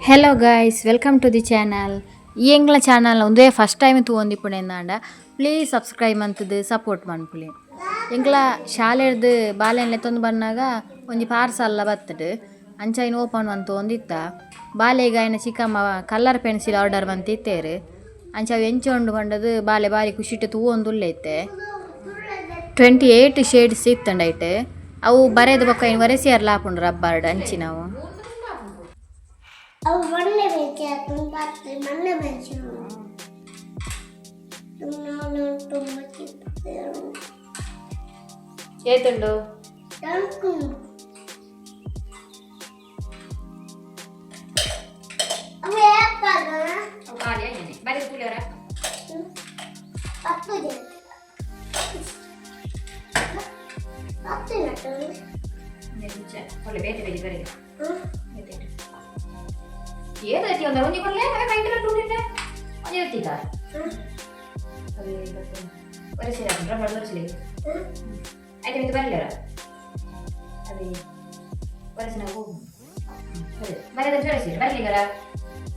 Hello guys welcome to the channel ಈ ಎಂಗ್ಲ channel ಒಂದೇ ಫಸ್ಟ್ ಟೈಮ್ ತೂಂದಿಪ್ಪುಡು ಎಂದಾಂಡ ಪ್ಲೀಸ್ ಸಬ್ಸ್ಕ್ರೈಬ್ ಅಂತದು ಸಪೋರ್ಟ್ ಮನ್ಪುಲಿ ಎಂಗ್ಲ ಶಾಲೆಡ್ದು ಬಾಲೆನ್ಲೆ ತೊಂದು ಬಂದಾಗ ಒಂಜಿ ಪಾರ್ಸಲ್ಲ ಬತ್ತಡು ಅಂಚೈನ ಓಪನ್ ಮಂತು ಒಂದಿತ್ತ ಬಾಲೆಗ ಆಯ್ನ ಚಿಕ್ಕಮ್ಮ ಕಲರ್ ಪೆನ್ಸಿಲ್ ಆರ್ಡರ್ ಮಂತಿತ್ತೇರು ಅಂಚ ಅವು ಎಂಚೊಂಡು ಪಂಡದು ಬಾಲೆ ಬಾರಿ ಖುಷಿಟ್ಟು ತೂವೊಂದುಲ್ಲೆತ್ತೆ 28 ಶೇಡ್ಸ್ ಇತ್ತಂಡೈಟ್ ಅವು ಬರೆದು ಬೊಕ್ಕ ಏನು ಒರೆಸಿಯರ್ಲ ಆಪುಂಡು ರಬ್ಬರ್ಡ್ ಅಂಚಿನವು ಅವು ಮಣ್ಣೆ ಬೇಕು ಮತ್ತೆ ಮಣ್ಣೆ ಬೇಕು ನಾನು ತುಂಬ ಚಿಕ್ಕದು ಏತುಂಡು ತಂಕು ಅವು ಯಾಕಾಗ ಖಾಲಿ ಆಗಿದೆ ಬರೀ ಪುಳಿಯೋರ ಅಪ್ಪಗೆ ಅತ್ತೆ ನಟು ಒಳ್ಳೆ ಬೇತೆ ಬೇಜಿ ಬರೀ ಏದೈತಿ ಒಂದು ಒಂಜಿ ಕೊಲ್ಲೆ ಮಗ ಕೈಂಟಲ ಟೂಡಿಲ್ಲ ಒಂಜಿ ಎತ್ತಿಗ ಅದು ಒರೆಸಿ ರಬ್ಬರ್ ಒರೆಸಿ ಆಯ್ತು ಮಿಂದು ಬರಲಿಲ್ಲ ಅದೇ ಒರೆಸಿ ನಾವು ಬರೆದ ಒರೆಸಿ ಬರಲಿಗರ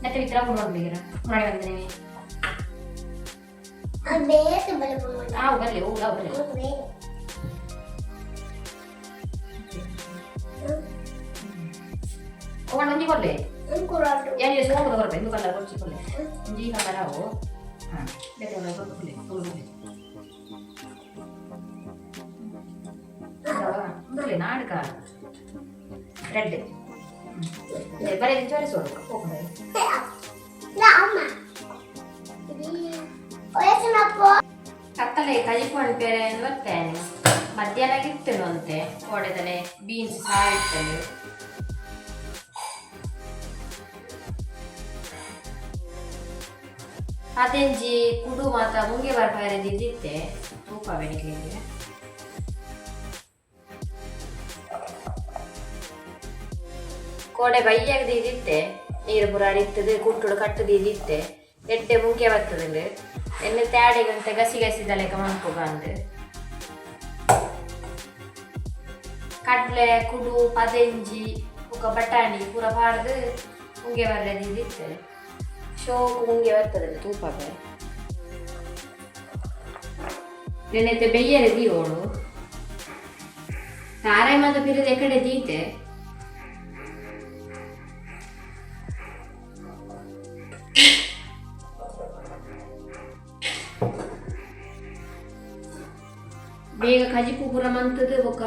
ನೆತ್ತ ವಿತ್ರ ನೋಡ್ಲಿಗರ ಮಾಡಿ ಬಂದೇನೆ ಬೇತೆ ಬರಬಹುದು ನಾವು ಬರಲಿ ಹೋಗ ಬರಲಿ ಹೋಗೋಣ ಒಂಜಿ ಕೊಲ್ಲೆ ಏನು ಸೋಮು ಬರಬೇಕು ಎಂದು ಕಲರ್ ಕೊಚ್ಚಿಕೊಳ್ಳಿ ಒಂಜಿ ಕಲರ್ ಅವು ಹಾಂ ಬೇರೆ ಕೊಡ್ಕೊಳ್ಳಿ ಕೊಡ್ಕೊಳ್ಳಿ ನಾಟಕ ರೆಡ್ ಬರೀ ಚೋರಿಸೋಡು ಹೋಗ್ಬೋದು ಕತ್ತಲೆ ಕಜಿಕೊಂಡು ಬೇರೆ ಬರ್ತೇನೆ ಮಧ್ಯಾಹ್ನ ಇರ್ತೇನೆ ಅಂತೆ ಹೊಡೆದನೆ ಬೀನ್ಸ್ ಸಾರು ಇರ್ತೇನೆ ಅದೇಂಜಿ ಕುಡು ಮಾತ ಮುಂಗೆ ಬರ್ಪಾರದಿದ್ದಿತ್ತೆ ತೂಕ ಬೆಳಿಗ್ಗೆ ಕೋಡೆ ಬೈಯಾಗ ದಿದ್ದಿತ್ತೆ ನೀರು ಪುರ ಅರಿತ್ತದು ಕುಟ್ಟುಡು ಕಟ್ಟದಿದ್ದಿತ್ತೆ ಎಡ್ಡೆ ಮುಂಗೆ ಬರ್ತದಲ್ಲಿ ಎನ್ನು ತ್ಯಾಡೆ ಗಂಟೆ ಗಸಿ ಗಸಿದಲೆ ಮನ್ಪುಗ ಅಂದು ಕಡ್ಲೆ ಕುಡು ಪದೆಂಜಿ ಪುಕ್ಕ ಬಟಾಣಿ ಪೂರ ಪಾಡ್ದು ಮುಂಗೆ ಬರ್ದಿದ್ದಿತ್ತೆ ಶೋಕು ಮುಂಗೆ ಬರ್ತದಲ್ಲಿ ತೂಪಗೆ ನೆನೆತ್ತೆ ಬೆಯ್ಯರೆ ದೀವೋಳು ತಾರಾಯಿ ಮಾತ ಪಿರಿದ ಎಕಡೆ ದೀತೆ ಬೇಗ ಕಜಿಪು ಪೂರ ಮಂತದು ఒక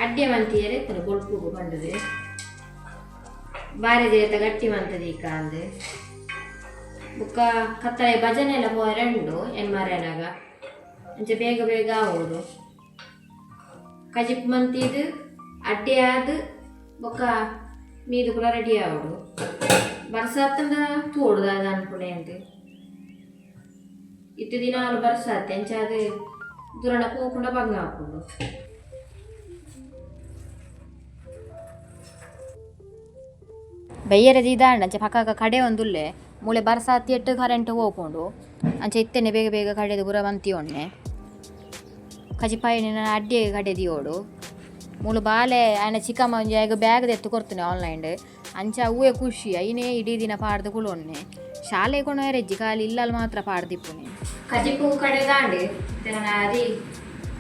ಅಡ್ಡೆ ಮಂತಿಯರೆ ತರ ಗೊಳ್ಪು ಬಂದದೆ ಬಾರಿ ದೇತ ಗಟ್ಟಿ ಮಂತದೆ ಈ ಕಾಂದೆ ಬುಕ್ಕ ಕತ್ತಲೆ ಭಜನೆ ಎಲ್ಲ ಹೋಯ ರೆಂಡು ಎನ್ಮಾರೇನಾಗ ಅಂಚೆ ಬೇಗ ಬೇಗ ಆಗೋದು ಕಜಿಪ್ ಮಂತಿದು ಅಡ್ಡೆ ಆದು ಬೊಕ್ಕ ಮೀದು ಕೂಡ ರೆಡಿ ಆಗೋದು ಬರ್ಸಾತಂದ ತೋಡುದ ಅದು ಅನ್ಪುಣೆ ಅಂತ ಇತ್ತು ದಿನ ಅಲ್ಲಿ ಬರ್ಸಾತೆ ಅಂಚೆ ಅದು ದುರಣ ಹೋಗ್ಕೊಂಡ ಬಂಗ ಹಾಕೊಂಡು ಬೈಯರದಿ ದಾಂಡ ಅಂಚೆ ಪಕ್ಕ ಕಡೆ ಒಂದುಲ್ಲೆ ಮೂಳೆ ಬರ್ಸಾತಿ ಎಟ್ಟು ಕರೆಂಟ್ ಹೋಗ್ಕೊಂಡು ಅಂಚೆ ಇತ್ತೇನೆ ಬೇಗ ಬೇಗ ಕಡೆದು ಗುರ ಬಂತಿ ಒಣ್ಣೆ ಕಜಿಪಾಯಿನ ಅಡ್ಡಿ ಕಡೆದಿಯೋಡು ಮೂಳು ಬಾಲೆ ಆಯ್ನ ಚಿಕ್ಕಮ್ಮ ಒಂಜಿ ಆಗ ಬ್ಯಾಗ್ ಎತ್ತು ಕೊಡ್ತೀನಿ ಆನ್ಲೈನ್ ಅಂಚ ಹೂವೇ ಖುಷಿ ಐನೇ ಇಡೀ ದಿನ ಪಾಡ್ದು ಕುಳೊಣ್ಣೆ ಶಾಲೆ ಕೊಣೋ ರೆಜ್ಜಿ ಖಾಲಿ ಇಲ್ಲಲ್ಲಿ ಮಾತ್ರ ಪಾಡ್ದಿಪ್ಪುನೆ ಕಜಿಪು ಕಡೆ ದಾಂಡು ಅದಿ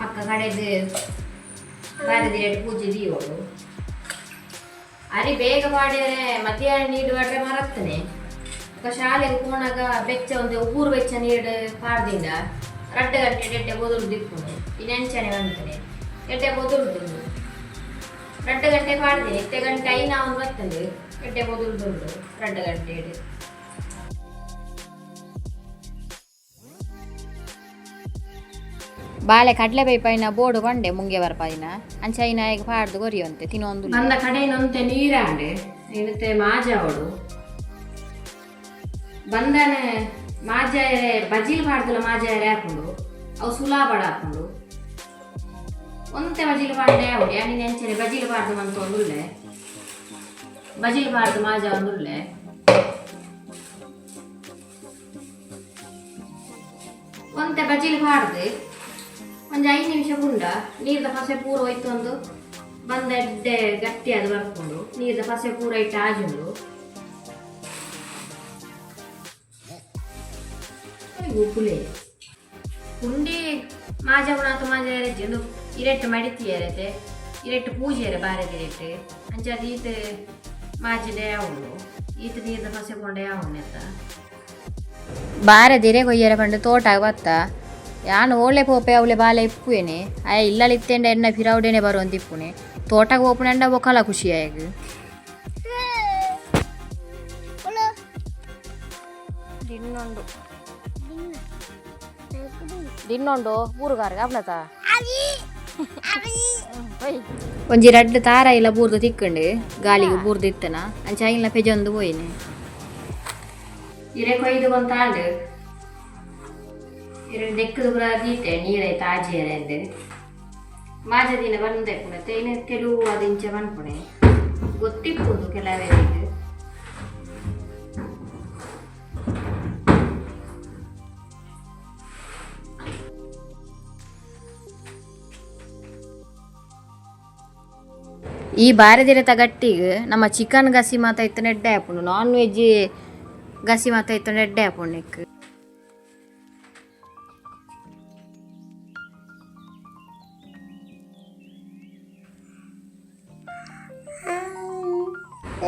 ಪಕ್ಕ ಕಡೆದು ಬಾರದಿ ರೇಟ್ ಪೂಜೆ ದಿಯೋಡು ಅರಿ ಬೇಗ ಪಾಡಿದರೆ ಮಧ್ಯಾಹ್ನ ನೀಡು ಬಾಡ್ರೆ ಮರತ್ತನೆ ಶಾಲೆಗೆ ಪೋನಾಗ ಬೆಚ್ಚ ಒಂದು ಊರು ಬೆಚ್ಚ ನೀರು ಪಾಡ್ದಿಂದ 2 ಗಂಟೆ ಎಡ್ಡೆ ಬೊದುಲು ದಿಪ್ಪುನೆ ಇನ್ನೆಂಚನೆ ಬಂತನೆ ಎಡ್ಡೆ ಬೊದುಲ್ದು 2 ಗಂಟೆ ಪಾಡ್ತೀನಿ 8 ಗಂಟೆ ಐನಾ ಒಂದು ಬರ್ತದೆ ಎಡ್ಡೆ ಬೊದುಲ್ದು 2 ಗಂಟೆ ಎಡೆ ಬಾಳೆ ಕಡಲೆ ಬೈಪೈನ ಬೋರ್ಡು ಬಂಡೆ ಮುಂಗೆ ಬರ್ಪಾಯಿನ ಅಂಚೈನ ಈಗ ಪಾಡ್ದು ಗೊರಿಯಂತೆ ತಿನ್ನೊಂದು ನನ್ನ ಕಡೆನೊಂತೆ ನೀರಾಂಡೆ ಏನತ್ತೆ ಮಾಜಾವಡು ಬಂದನೆ ಮಾಜಾಯರೆ ಬಜಿಲ್ ಪಾಡ್ದಲ್ಲ ಮಾಜಾಯರೆ ಹಾಕೊಂಡು ಅವು ಸುಲಾಬಡ ಹಾಕೊಂಡು ಒಂತೆ ಬಜಿಲ್ ಪಾಡ್ದೆ ಅವಡು ಯಾನಿ ನೆಂಚನೆ ಬಜಿಲ್ ಪಾಡ್ದು ಅಂತ ಒಂದುಲ್ಲೆ ಬಜಿಲ್ ಪಾಡ್ದು ಮಾಜಾ ಒಂದುಲ್ಲೆ ಒಂತೆ ಬಜಿಲ್ ಪಾಡ್ದು ಒಂದು 5 ನಿಮಿಷ ಗುಂಡ ನೀರ್ದ ಪಸೆ ಪೂರ ಹೋಯ್ತು ಒಂದು ಬಂದ ಎಡ್ಡೆ ಗಟ್ಟಿ ಅದು ಬರ್ಕೊಂಡು ನೀರ್ದ ಪಸೆ ಪೂರ ಇಟ್ಟು ಆಜುಂಡು ಉಪ್ಪುಲೆ ಉಂಡಿ ಮಾಜವನಾಥ ಮಾಜ ಜನು ಇರೆಟ್ಟು ಮಡಿತಿಯರತೆ ಇರೆಟ್ಟು ಪೂಜೆಯರ ಬಾರದಿ ಇರೆಟ್ಟು ಅಂಚದ ಈತ ಮಾಜಿಡೆ ಅವಳು ಈತ ನೀರ್ದ ಪಸೆಕೊಂಡೆ ಅವನೆತ್ತ ಬಾರದಿರೆ ಕೊಯ್ಯರ ಪಂಡು ತೋಟ ಬತ್ತ ಯಾನು ಓಳೆ ಪೋಪೆ ಅವಳೆ ಬಾಲೆ ಇಪ್ಪುವೇನೆ ಅಯ್ಯ ಇಲ್ಲಳಿತ್ತೆಂಡ ಎಣ್ಣ ಫಿರೌಡೇನೆ ಬರುವಂತ ಇಪ್ಪುನೆ ತೋಟಕ್ಕೆ ಓಪನೆಂಡ ಒಕ್ಕಲ ಖುಷಿಯಾಗ ದಿನ್ನೊಂಡು ದಿನ್ನೊಂಡು ಬೂರುಗಾರ್ಗ ಅವನತ ಒಂಜಿ ರಡ್ಡು ತಾರ ಇಲ್ಲ ಬೂರ್ದು ತಿಕ್ಕಂಡು ಗಾಳಿಗೆ ಬೂರ್ದು ಇತ್ತನ ಅಂಚ ಇಲ್ಲ ಪೆಜೊಂದು ಹೋಯ್ನೆ ಇರೆ ಕೊಯ್ದು ಕೊಂತಾಂಡು ಇರೆ ದೆಕ್ಕದು ಪುರ ದೀತೆ ನೀರೈ ತಾಜಿಯರೆ ಅಂದೆ ಮಾಜ ದಿನ ಬಂದೆ ಪುಣತೆ ಇನ್ನು ಕೆಲವು ಅದಿಂಚ ಬಂದ್ಪುಣೆ ಗೊತ್ತಿಪ್ಪುದು ಕೆಲವೇರಿಗೆ ಈ ಬಾರದಿರ ತಗಟ್ಟಿಗೆ ನಮ್ಮ ಚಿಕನ್ ಗಸಿ ಮಾತ ಇತ್ತು ನೆಡ್ಡೆ ಹಾಪುಂಡು ನಾನ್ ವೆಜ್ ಗಸಿ ಮಾತ ಇತ್ತು ನೆಡ್ಡೆ ಹಾಪುಂಡು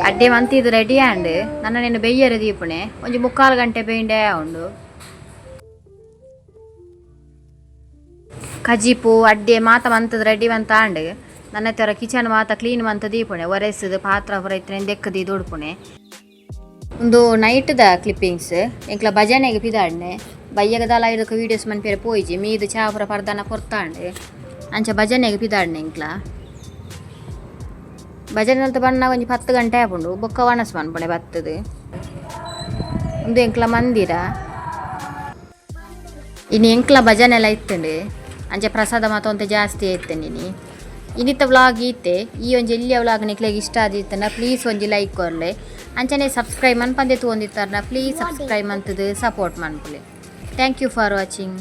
ಅಡ್ಡೆ ಮಂತಿದ್ದು ರೆಡಿ ಆಂಡ್ ನನ್ನ ನಿನ್ನ ಬೆಯ್ಯರ ದೀಪುಣೆ ಒಂಜಿ 3/4 ಗಂಟೆ ಬೇಯಿಂಡೆ ಉಂಡು ಕಜಿಪು ಅಡ್ಡೆ ಮಾತ ಮಂತದ ರೆಡಿ ಮಂತಾಂಡ್ ನನ್ನ ತರ ಕಿಚನ್ ಮಾತ ಕ್ಲೀನ್ ಮಂತ ದೀಪುಣೆ ಒರೆಸದು ಪಾತ್ರ ಹೊರ ಇತ್ತನೆ ದೆಕ್ಕದಿ ದೊಡ್ಪುಣೆ ಒಂದು ನೈಟ್ದ ಕ್ಲಿಪ್ಪಿಂಗ್ಸ್ ಎಂಕ್ಲ ಭಜನೆಗೆ ಪಿದಾಡ್ನೆ ಬಯ್ಯಗ ದಾಲ ಇಡಕ ವೀಡಿಯೋಸ್ ಮನ್ಪೇರೆ ಪೋಯ್ಜಿ ಮೀದು ಚಾಪುರ ಪರ್ದಾನ ಕೊರ್ತಾಂಡೆ ಅಂಚ ಭಜನೆಗೆ ಪಿದಾಡ್ನೆ ಎಂಕ್ಲ ಭಜನೆ ಬಣ್ಣ ಒಂಜಿ 10 ಗಂಟೆ ಆಪುಂಡು ಬೊಕ್ಕ ವನಸ್ ಮನ್ಪುಣೆ ಬತ್ತದು ಒಂದು ಎಂಕ್ಲ ಮಂದಿರ ಇನ್ನು ಎಂಕ್ಲ ಭಜನೆ ಎಲ್ಲ ಇತ್ತಂಡು ಅಂಚೆ ಪ್ರಸಾದ ಮಾತ ಒಂತ ಜಾಸ್ತಿ ಐತೇನಿ ಇನ್ನಿತ್ತ ವ್ಲಾಗ್ ಈತೆ ಈ ಒಂಜಿ ಎಲ್ಲಿಯ ವ್ಲಾಗ್ ನಿಕ್ಲೆಗೆ ಇಷ್ಟ ಆದಿತ್ತನ ಪ್ಲೀಸ್ ಒಂಜಿ ಲೈಕ್ ಕೊರ್ಲೆ ಅಂಚನೆ ಸಬ್ಸ್ಕ್ರೈಬ್ ಮನ್ಪಂದೆ ತಗೊಂಡಿತ್ತಾರನ ಪ್ಲೀಸ್ ಸಬ್ಸ್ಕ್ರೈಬ್ ಮಂತದು ಸಪೋರ್ಟ್ ಮನ್ಪುಲೆ ಥ್ಯಾಂಕ್ ಯು ಫಾರ್ ವಾಚಿಂಗ್.